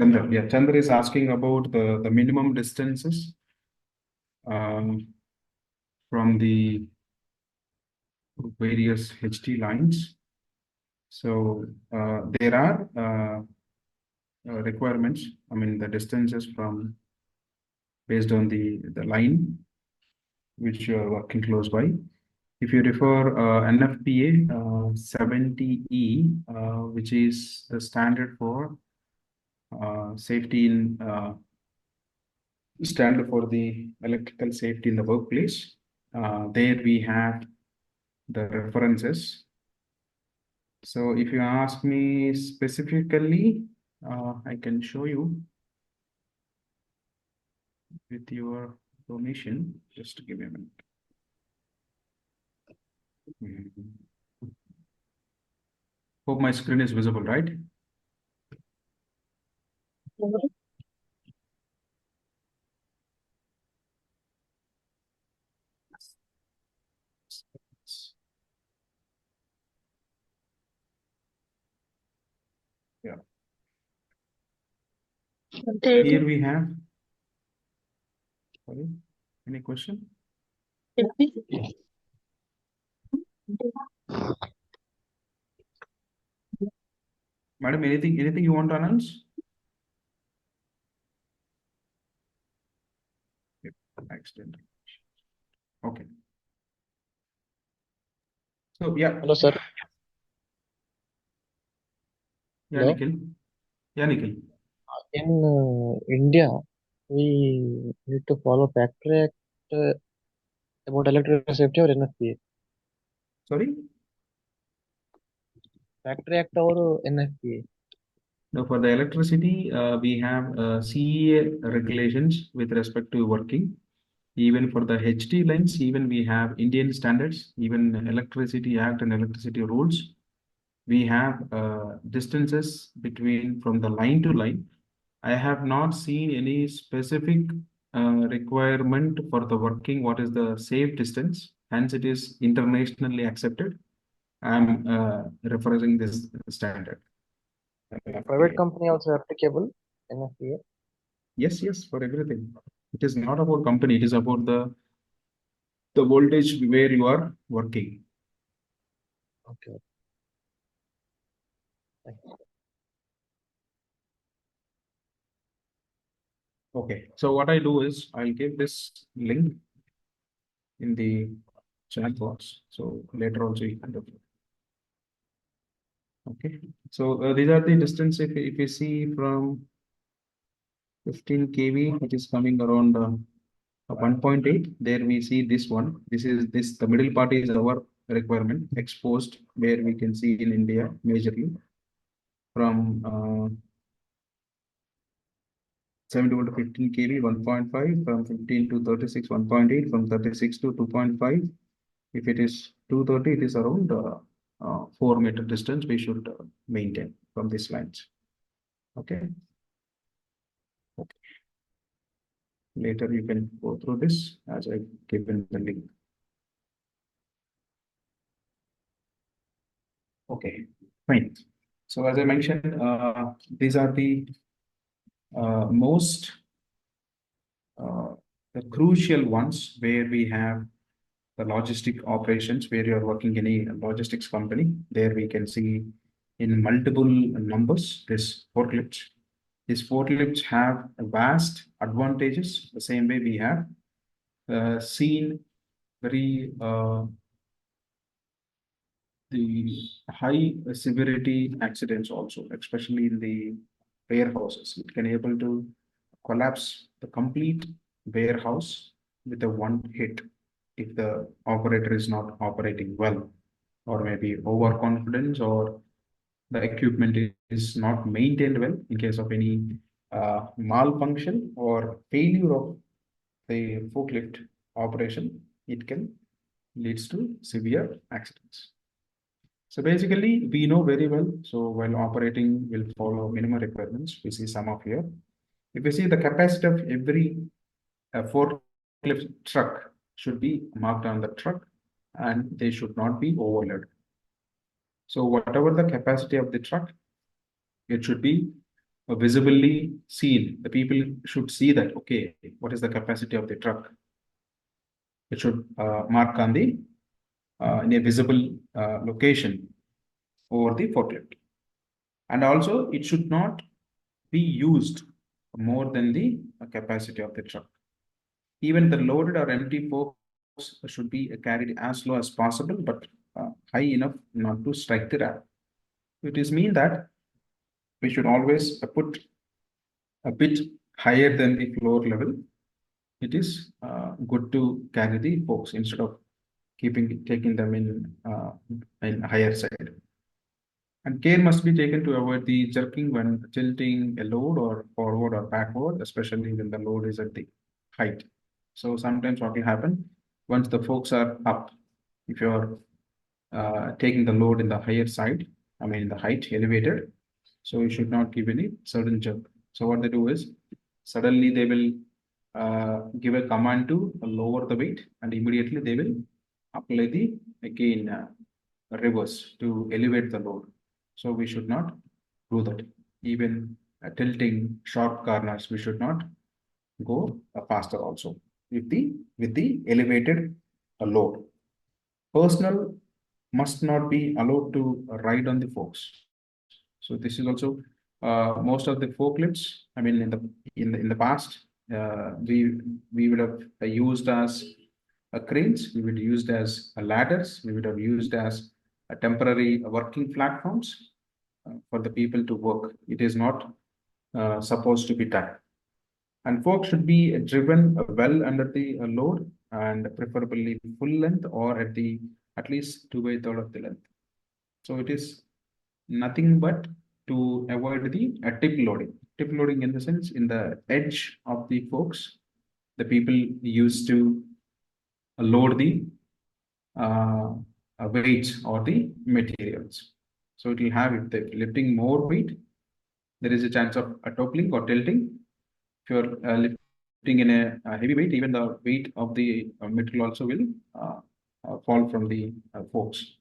Chandra, yeah, Chandra is asking about the minimum distances from the various HT lines. So there are requirements. I mean, the distances from based on the line which you are working close by. If you refer NFPA 70E, which is the standard for safety in standard for the electrical safety in the workplace. There we have the references. So if you ask me specifically, I can show you with your permission. Just give me a minute. Hope my screen is visible, right? Yeah. Here we have. Sorry, any question? Madam, anything you want to announce? Yep, extend. Okay. So yeah. Hello, sir. Yeah, Hello. Nikhil. Yeah, Nikhil. In India, we need to follow Factory Act about electrical safety or NFPA. Sorry. Factory Act or NFPA. Now, for the electricity, we have CEA regulations with respect to working. Even for the HT lines, even we have Indian standards, even Electricity Act and electricity rules. We have distances between from the line to line. I have not seen any specific requirement for the working. What is the safe distance? Hence, it is internationally accepted. I'm referencing this standard. Private company also applicable NFPA. Yes, for everything. It is not about company. It is about the voltage where you are working. Okay. Thank you. Okay. So what I do is I'll give this link in the chat box. So later also you can do. Okay. So these are the distance. If you see from 15 kV, it is coming around 1.8. There we see this one. This is this. The middle part is our requirement exposed, where we can see in India majorly from 71 to 15 kV 1.5, from 15 to 36 1.8, from 36 to 2.5. If it is 230, it is around 4 meter distance we should maintain from these lines. Okay. Later you can go through this as I given the link. Okay, fine. So as I mentioned, these are the most the crucial ones where we have the logistic operations, where you are working in a logistics company. There we can see in multiple numbers this forklifts. These forklifts have vast advantages. The same way we have seen very the high severity accidents also, especially in the warehouses. It can able to collapse the complete warehouse with a one hit if the operator is not operating well, or maybe overconfidence, or the equipment is not maintained well. In case of any malfunction or failure of the forklift operation, it can leads to severe accidents. So basically, we know very well. So while operating, will follow minimum requirements. We see some of here. If you see the capacity of every forklift truck should be marked on the truck, and they should not be overloaded. So whatever the capacity of the truck, it should be visibly seen. The people should see that, okay, what is the capacity of the truck? It should mark on the in a visible location over the forklift. And also, it should not be used more than the capacity of the truck. Even the loaded or empty forks should be carried as low as possible, but high enough not to strike the rack. It is mean that we should always put a bit higher than the floor level. It is good to carry the forks instead of taking them in higher side. And care must be taken to avoid the jerking when tilting a load or forward or backward, especially when the load is at the height. So sometimes what will happen once the forks are up, if you're taking the load in the higher side, in the height elevated, so you should not give any sudden jerk. So what they do is suddenly they will give a command to lower the weight, and immediately they will apply the again reverse to elevate the load. So we should not do that. Even tilting sharp corners, we should not go faster also with the elevated load. Personnel must not be allowed to ride on the forks. So this is also most of the forklifts. In the past, we would have used as cranes. We would used as ladders. We would have used as temporary working platforms for the people to work. It is not supposed to be done. And forks should be driven well under the load and preferably full length or at least 2/3 of the length. So it is nothing but to avoid the tip loading. Tip loading in the sense in the edge of the forks, the people used to load the weights or the materials. So it will have, if they're lifting more weight, there is a chance of toppling or tilting. If you're lifting in a heavy weight, even the weight of the material also will fall from the forks.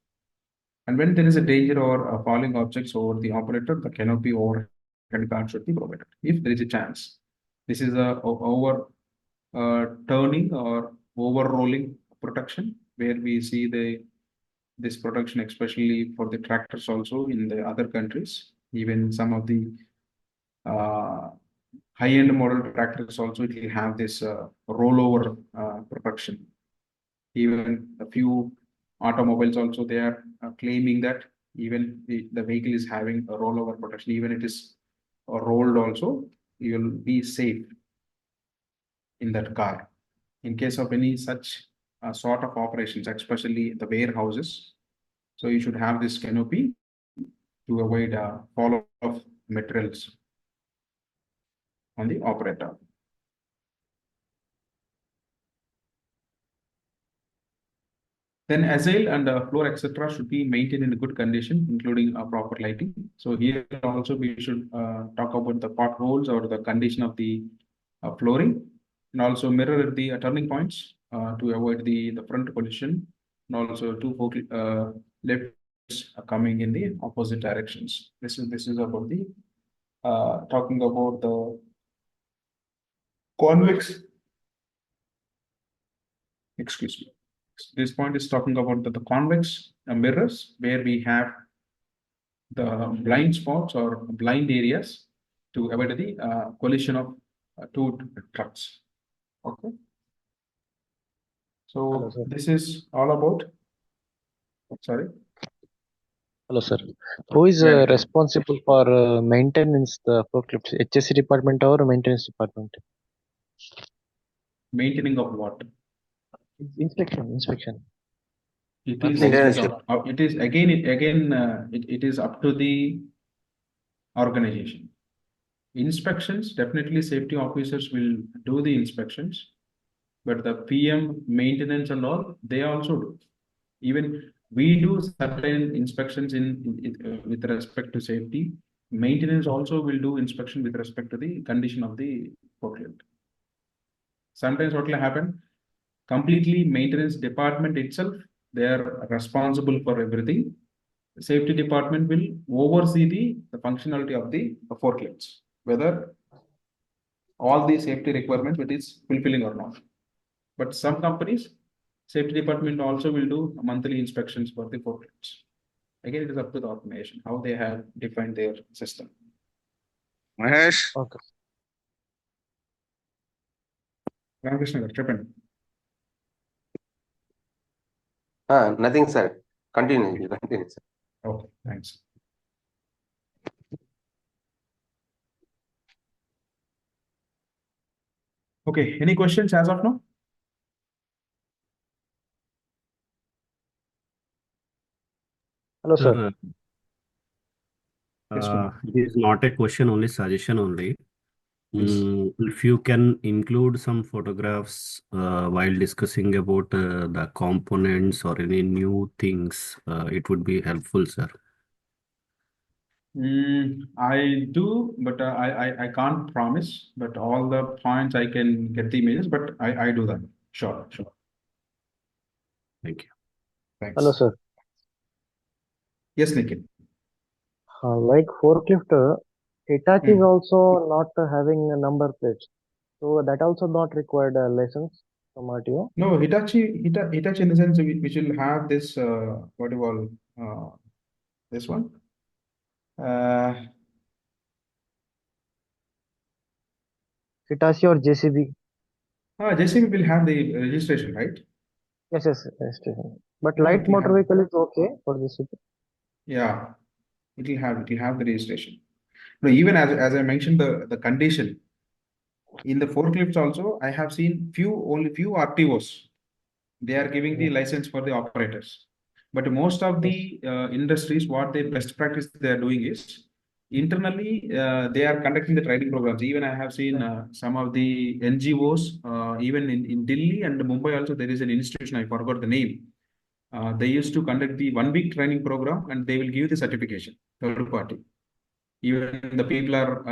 And when there is a danger or falling objects over the operator, the canopy overhead guard should be provided. If there is a chance, this is a over turning or over rolling protection, where we see this protection, especially for the tractors also in the other countries. Even some of the high-end model tractors also, it will have this rollover protection. Even a few automobiles also, they are claiming that even the vehicle is having a rollover protection. Even it is rolled also, you will be safe in that car. In case of any such sort of operations, especially the warehouses, so you should have this canopy to avoid fall of materials on the operator. Then assail and floor, etc., should be maintained in a good condition, including proper lighting. So here also we should talk about the potholes or the condition of the flooring, and also mirror at the turning points to avoid the front collision, and also two lifts coming in the opposite directions. This is about the talking about the convex. Excuse me. This point is talking about the convex mirrors, where we have the blind spots or blind areas to avoid the collision of two trucks. Okay. Hello, So sir. this is all about. Sorry. Hello, sir. Who is Yeah. responsible for maintenance the forklifts? HSC department or maintenance department? Maintaining of what? Inspection. It is. Monthly inspection. It is again. It is up to the organization. Inspections, definitely safety officers will do the inspections, but the PM maintenance and all, they also do. Even we do certain inspections with respect to safety. Maintenance also will do inspection with respect to the condition of the forklift. Sometimes what will happen, completely maintenance department itself, they are responsible for everything. The safety department will oversee the functionality of the forklifts. whether all the safety requirements it is fulfilling or not. But some companies, safety department also will do monthly inspections for the forklifts. Again, it is up to the organization how they have defined their system. Mahesh, Okay. Ramakrishna garu, చెప్పండి. Nothing, sir. Continue, sir. Okay, thanks. Okay, any questions as of now? Hello, Sir, sir. Yes, Kumar. it is not a question, only suggestion only. Yes. If you can include some photographs while discussing about the components or any new things, it would be helpful, sir. I do, but I can't promise. But all the points I can get the images, but I do that. Sure, sure. Thank you. Thanks. Hello, sir. Yes, Nikhil. Like forklift, Hitachi is Hmm. also not having a number plates. So that also not required a license from RTO. No, Hitachi in the sense which will have this what do you call this one? Hitachi or JCB. JCB will have the registration, right? Yes, yes, registration. But Yeah, light it will motor have. vehicle is okay for JCB. Yeah, it will have the registration. No, even as I mentioned the condition in the forklifts also, I have seen only few RTOs. They are giving the Yes, license for the operators. But most of yes, the industries, what they best practice they are doing is internally they are conducting the training programs. Even I have seen yes, some of the NGOs, even in Delhi and Mumbai also, there is an institution, I forgot the name. They used to conduct the 1 week training program and they will give the certification, third party. Even the people are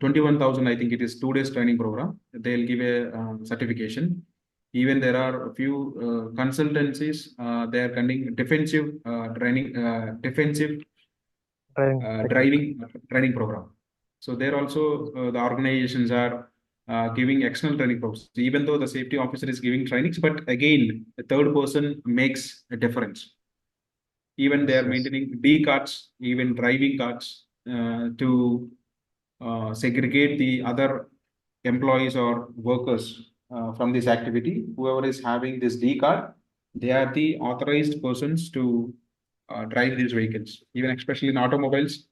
21,000, I think it is 2 days training program. They'll give a certification. Even there are a few consultancies, they are conducting defensive defensive driving technique. driving training program. So there also the organizations are giving external training programs. Even though the safety officer is giving trainings, but again, the third person makes a difference. Even they Yes, are yes, maintaining D cards, even driving cards to segregate the other employees or workers from this activity. Whoever is having this D card, they are the authorized persons to drive these vehicles. Even especially in automobiles,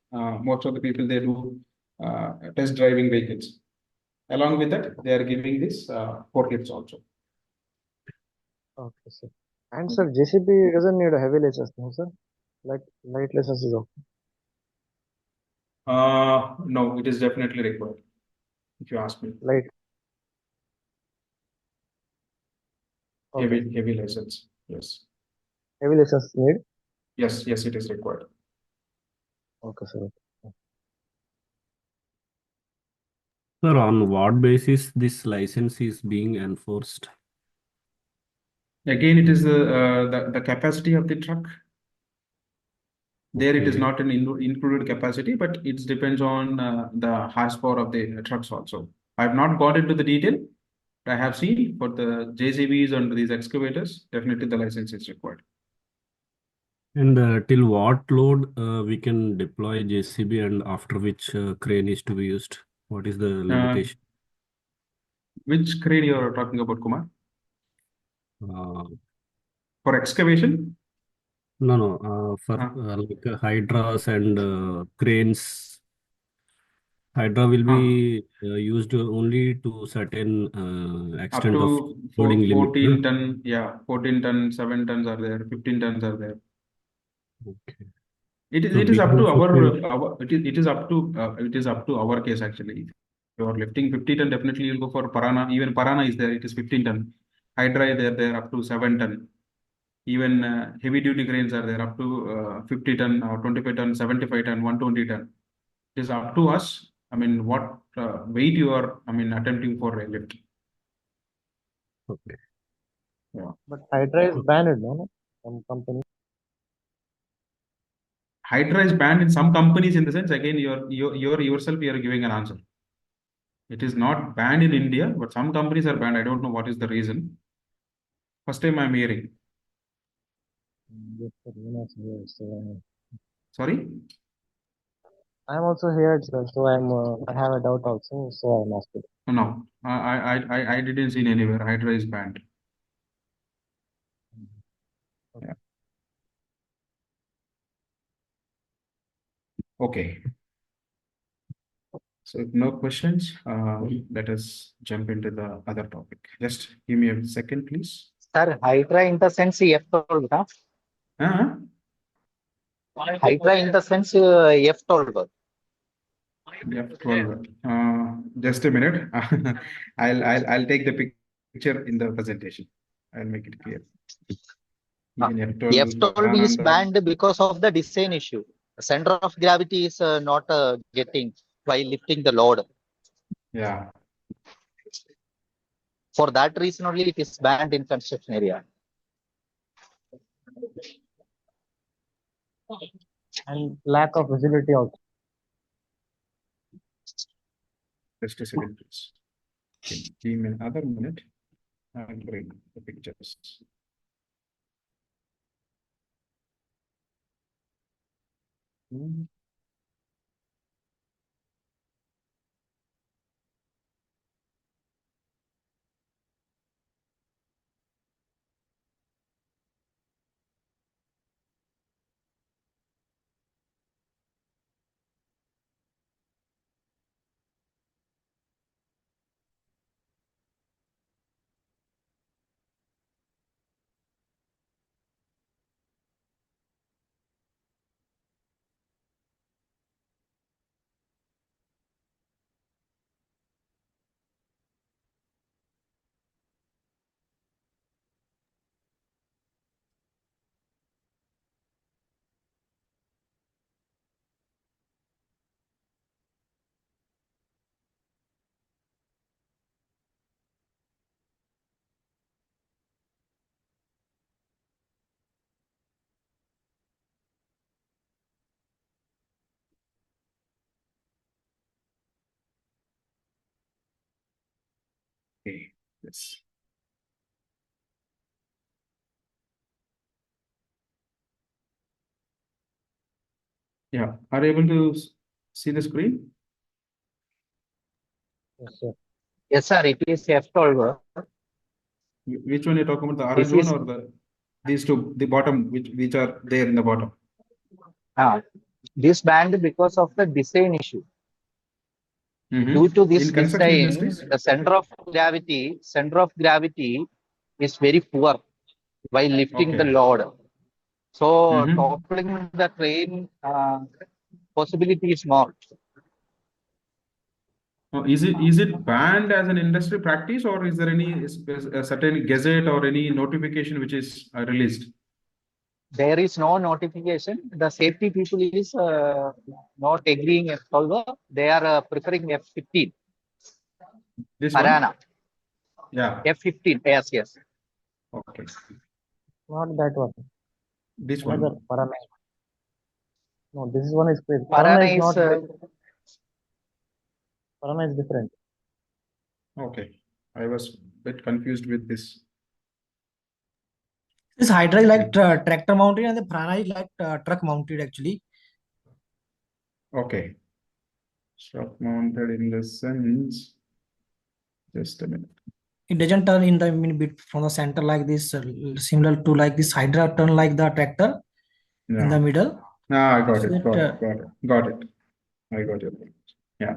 most of the people they do test driving vehicles. Along with that, they are giving this forklifts also. okay, sir. And sir, JCB doesn't need a heavy license, no, sir. Like light license is okay. No, it is definitely required, if you ask me. Light, okay. Heavy license. Yes. Heavy license need. Yes, yes, it is required. Okay, sir. Sir, on what basis this license is being enforced? Again, it is the capacity of the truck. There it is Okay. not an included capacity, but it depends on the horsepower of the trucks also. I have not got into the detail. I have seen for the JCBs and these excavators, definitely the license is required. And till what load we can deploy JCB, and after which crane is to be used? What is the limitation? Which crane you are talking about, Kumar? Uh, For excavation? no, for Uh, like hydras and cranes. Hydra will uh, be used only to certain Up extent of to loading limit. 14 ton, yeah, 14 ton, 7 tons are there, 15 tons are there. Okay. It is So it is up below to 15. it is up to our case actually. If you are lifting 50 ton, definitely you'll go for Parana. Even Parana is there, it is 15 ton. Hydra is there up to 7 ton. Even heavy duty cranes are there up to 50 ton or 25 ton, 75 ton, 120 ton. It is up to us. I mean, what weight you are, I mean, attempting for a lift. Okay. Yeah. But Hydra is banned, no? Some company. Hydra is banned in some companies in the sense, again, you're yourself, you are giving an answer. It is not banned in India, but some companies are banned. I don't know what is the reason. First time I'm hearing. Yes, sir, even also here, so Sorry? I'm also here, sir, so I have a doubt also, so I'm asking. No, I didn't see anywhere. Hydra is banned. Yeah. Okay. So if no questions, let us jump into the other topic. Just give me a second, please. Sir, Hydra in the sense F12, huh? Uh, Hydra in the sense F12. yeah, 12. Just a minute. I'll take the picture in the presentation. I'll make it clear. Even F12, F12 is banned because of the design issue. The center of gravity is not getting while lifting the load. yeah. For that reason only it is banned in construction area. And lack of visibility also. Just a second, please. Okay, give me another minute. I'll bring the pictures. Hmm. Okay, yes. Yeah, are you able to see the screen? Yes, sir. Yes, sir, it is F12. Which one you're talking about, the orange This one is or these two, the bottom, which are there in the bottom? this banned because of the design issue. Mhm. Due to this In construction design, industries? the center of gravity is very poor while lifting the Okay. load. So Mhm. toppling the train possibility is more. Is it banned as an industry practice, or is there any a certain gazette or any notification which is released? There is no notification. The safety people is not agreeing F12. They are preferring F15. This one? Arana. Yeah. F15. Yes, yes. Okay. Not that one. This Another one. Parana. No, this one is great. Parana Parana is is not. Parana is different. Okay. I was a bit confused with this. This Hydra is like tractor mounted and the Prana is like truck mounted actually. Okay. Shock mounted in the sense. Just a minute. It doesn't turn in the bit from the center like this, similar to like this Hydra turn like the tractor in the Yeah. middle. Ah, I got So it. it, Got it. Got it. Got it. I got your point. Yeah.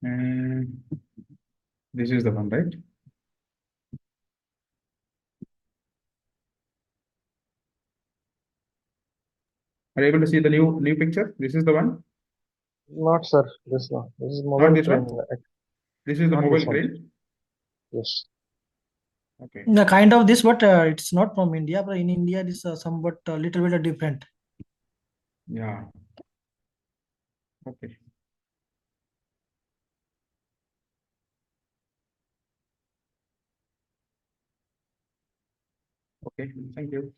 And this is the one, right? Are you able to see the new picture? This is the one, Not, sir. This one. This is not mobile this crane. one. This is the Not mobile this one. crane. Yes. Okay. the kind of this, but it's not from India, but in India this somewhat little bit different. Yeah. Okay. Okay. Thank you.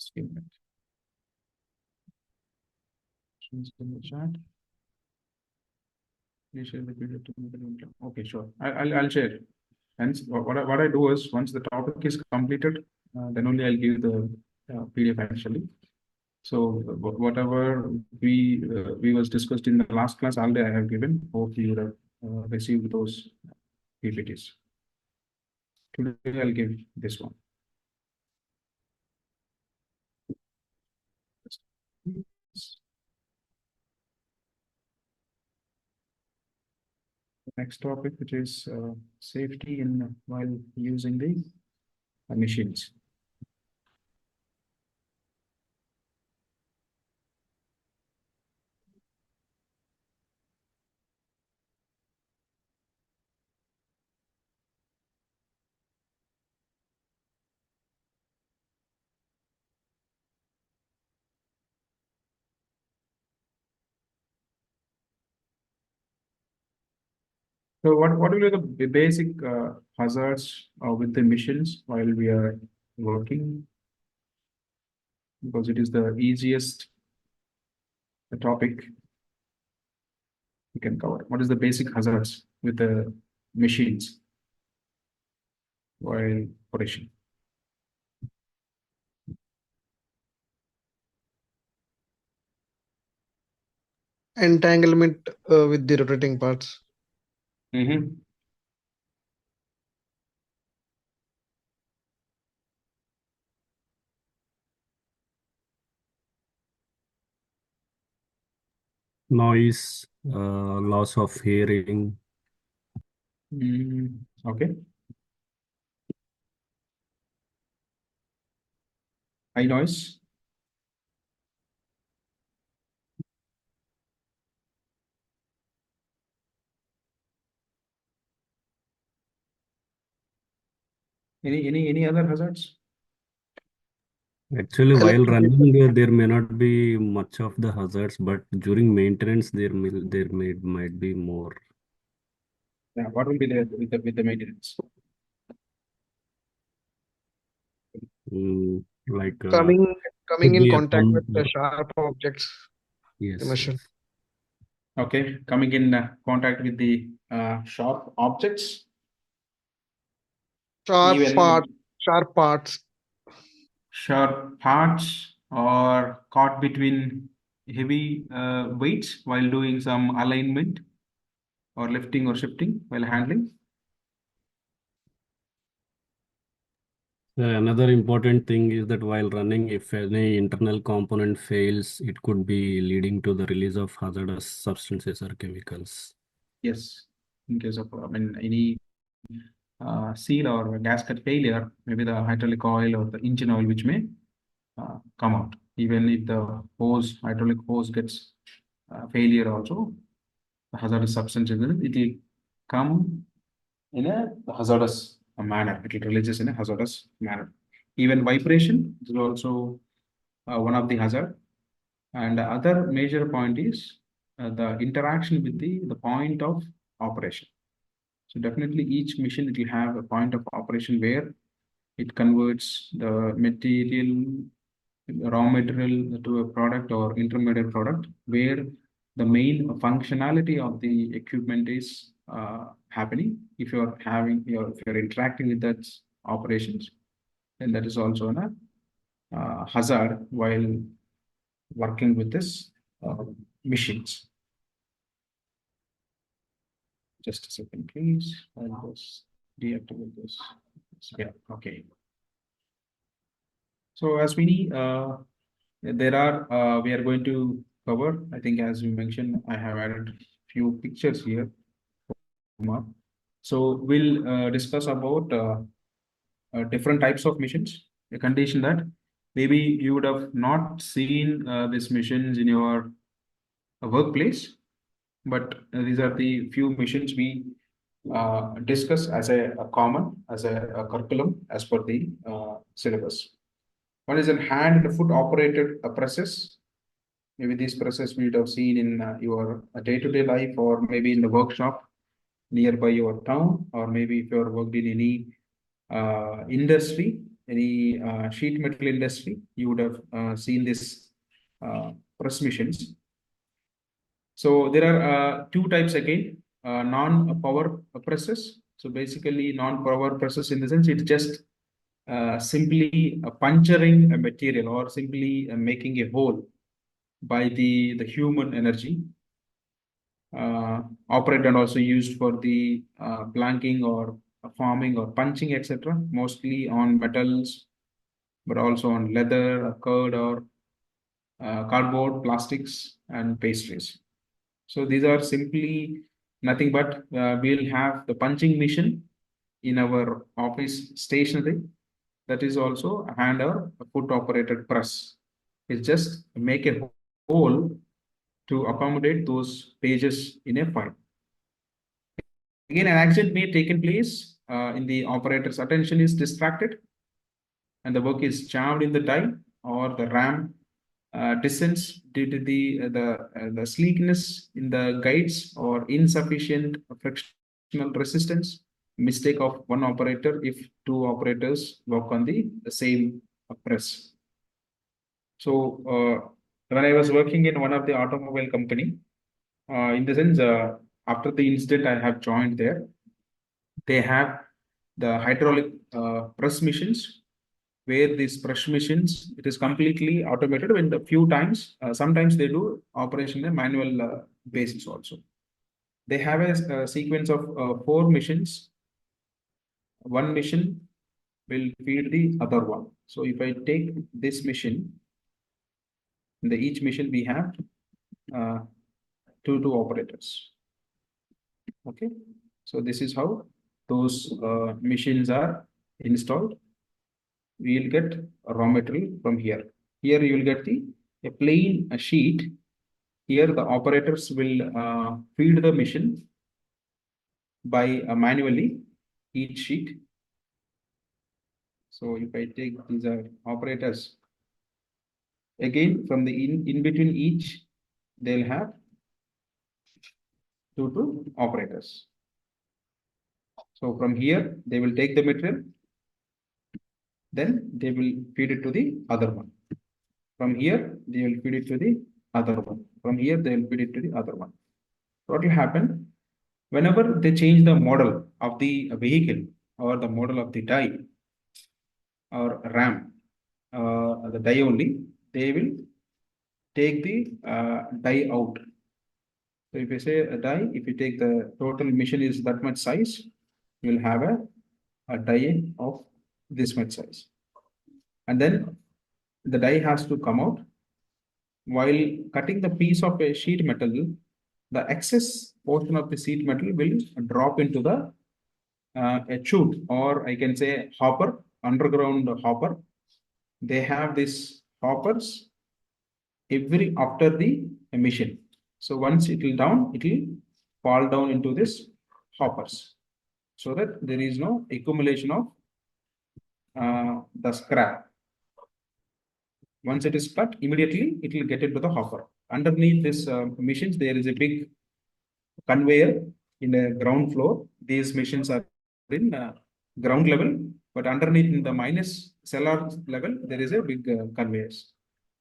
Just give me a minute. Questions in the chat. Please share the video to me. Okay, sure. I'll share. Hence, what I do is once the topic is completed, then only I'll give the PDF actually. So whatever we was discussed in the last class, already I have given. Hope you would have received those PPTs. Today I'll give this one. Next topic, which is safety in while using the machines. So what will be the basic hazards with the machines while we are working? Because it is the easiest topic we can cover. What is the basic hazards with the machines while operation? Entanglement with the rotating parts. Noise, loss of hearing. Okay. High noise. Any other hazards? Actually, while Electrical. running, there may not be much of the hazards, but during maintenance, might be more. Yeah, what will be there with the maintenance? Like Coming could in be a contact with the pump. sharp objects. Yes, The machine. yes. Okay, coming in contact with the sharp objects. Even Sharp parts. sharp parts or caught between heavy weights while doing some alignment or lifting or shifting while handling. Another important thing is that while running, if any internal component fails, it could be leading to the release of hazardous substances or chemicals. Yes, in case of any seal or gasket failure, maybe the hydraulic oil or the engine oil which may come out. Even if the hydraulic hose gets failure also, the hazardous substance in it will come in a hazardous manner. It releases in a hazardous manner. Even vibration is also one of the hazard. And the other major point is the interaction with the point of operation. So definitely each machine it will have a point of operation where it converts the raw material to a product or intermediate product, where the main functionality of the equipment is happening. If you're interacting with that operations, then that is also a hazard while working with this machines. Just a second, please. I'll just deactivate this. Yeah, okay. So as we we are going to cover, I think as you mentioned, I have added few pictures here. So we'll discuss about different types of machines. A condition that maybe you would have not seen these machines in your workplace, but these are the few machines we discuss as a common, as a curriculum as per the syllabus. One is a hand and foot operated presses. Maybe these presses we would have seen in your day-to-day life, or maybe in the workshop nearby your town, or maybe if you are worked in any industry, any sheet metal industry, you would have seen this press machines. So there are two types again, non-power presses. So basically non-power presses in the sense it's just simply puncturing a material or simply making a hole by the human energy, operated and also used for the blanking or forming or punching, etc. Mostly on metals, but also on leather, curd, or cardboard, plastics, and pastries. So these are simply nothing but we'll have the punching machine in our office stationery. That is also a hand or a foot operated press. It's just make a hole to accommodate those pages in a file. Again, an accident may taken place in the operator's attention is distracted and the work is jammed in the die or the RAM descends due to the sleekness in the guides or insufficient frictional resistance, mistake of one operator if two operators work on the same press. So when I was working in one of the automobile company, in the sense after the incident I have joined there, they have the hydraulic press machines where these press machines, it is completely automated. When the few times, sometimes they do operation in a manual basis also. They have a sequence of 4 machines. One machine will feed the other one. So if I take this machine, in each machine we have two operators. Okay, so this is how those machines are installed. We will get raw material from here. Here you will get a plain sheet. Here the operators will feed the machine by manually each sheet. So if I take these are operators, again from the in between each, they'll have two operators. So from here they will take the material, then they will feed it to the other one. From here they will feed it to the other one. From here they will feed it to the other one. What will happen? Whenever they change the model of the vehicle or the model of the die or RAM, the die only, they will take the die out. So if you say a die, if you take the total machine is that much size, you will have a die of this much size. And then the die has to come out. While cutting the piece of a sheet metal, the excess portion of the sheet metal will drop into the a chute, or I can say hopper, underground hopper. They have these hoppers every after the emission. So once it will down, it will fall down into this hoppers, so that there is no accumulation of the scrap. Once it is cut, immediately it will get into the hopper. Underneath this machines, there is a big conveyor in the ground floor. These machines are in ground level, but underneath in the minus cellar level, there is a big conveyors.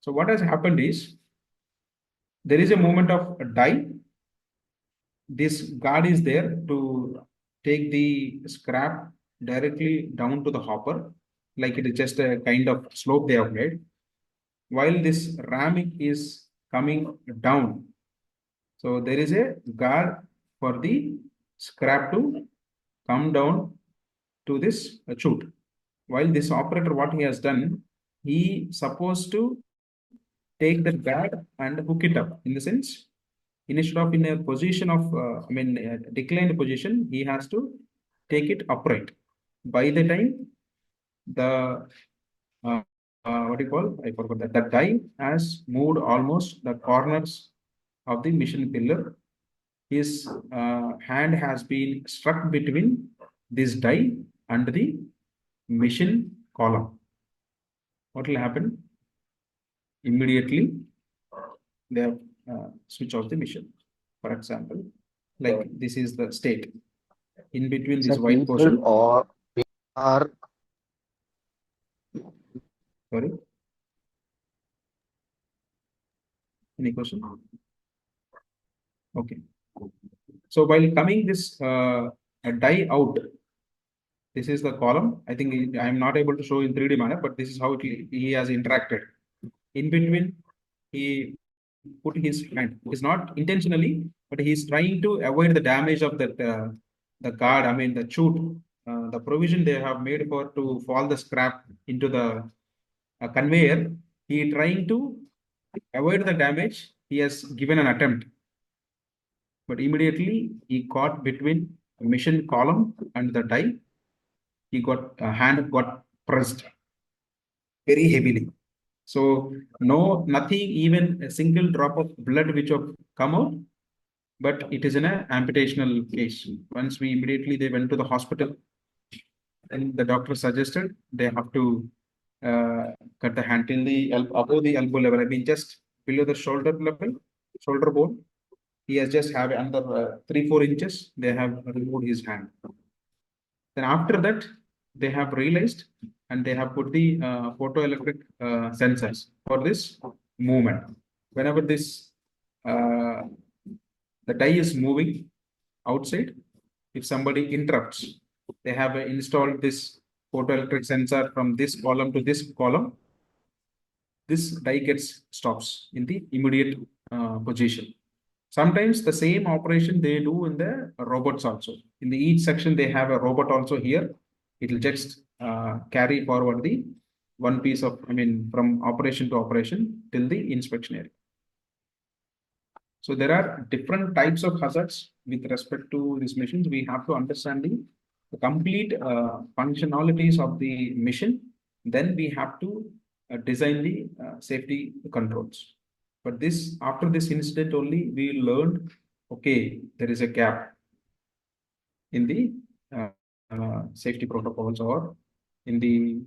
So what has happened is, there is a movement of a die. This guard is there to take the scrap directly down to the hopper, like it is just a kind of slope they have made. While this ramming is coming down, so there is a guard for the scrap to come down to this chute. While this operator, what he has done, he supposed to take the guard and hook it up. In the sense, instead of in a position of, declined position, he has to take it upright. By the time the what do you call? I forgot that. That die has moved almost the corners of the machine pillar. His hand has been struck between this die and the machine column. What will happen? Immediately, they have switch off the machine. For example, like this is the state. In between this white portion, or are Sorry. Any question? Okay. So while coming this a die out, this is the column. I think I am not able to show in 3D manner, but this is how he has interacted. In between, he put his hand. It's not intentionally, but he's trying to avoid the damage of that the guard. I mean the chute, the provision they have made for to fall the scrap into the conveyor. He trying to avoid the damage. He has given an attempt, but immediately he caught between the machine column and the die. He got hand got pressed very heavily. So nothing, even a single drop of blood which have come out, but it is in an amputational case. Once they went to the hospital, and the doctor suggested they have to cut the hand till the above the elbow level. I mean, just below the shoulder level, shoulder bone. He has just have another 3-4 inches. They have removed his hand. Then after that, they have realized and they have put the photoelectric sensors for this movement. Whenever this the die is moving outside, if somebody interrupts, they have installed this photoelectric sensor from this column to this column. This die stops in the immediate position. Sometimes the same operation they do in the robots also. In the each section, they have a robot also here. It will just carry forward the one piece of, I mean, from operation to operation till the inspection area. So there are different types of hazards with respect to these machines. We have to understand the complete functionalities of the machine. Then we have to design the safety controls. But after this incident only, we learned, okay, there is a gap in the safety protocols or in the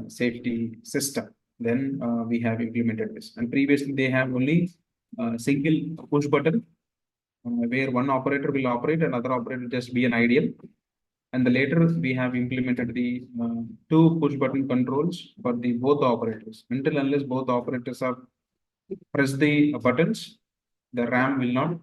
safety system. Then we have implemented this. And previously, they have only a single push button where one operator will operate, another operator will just be an ideal. And later we have implemented the 2 push button controls for the both operators. Until unless both operators have press the buttons, the RAM will not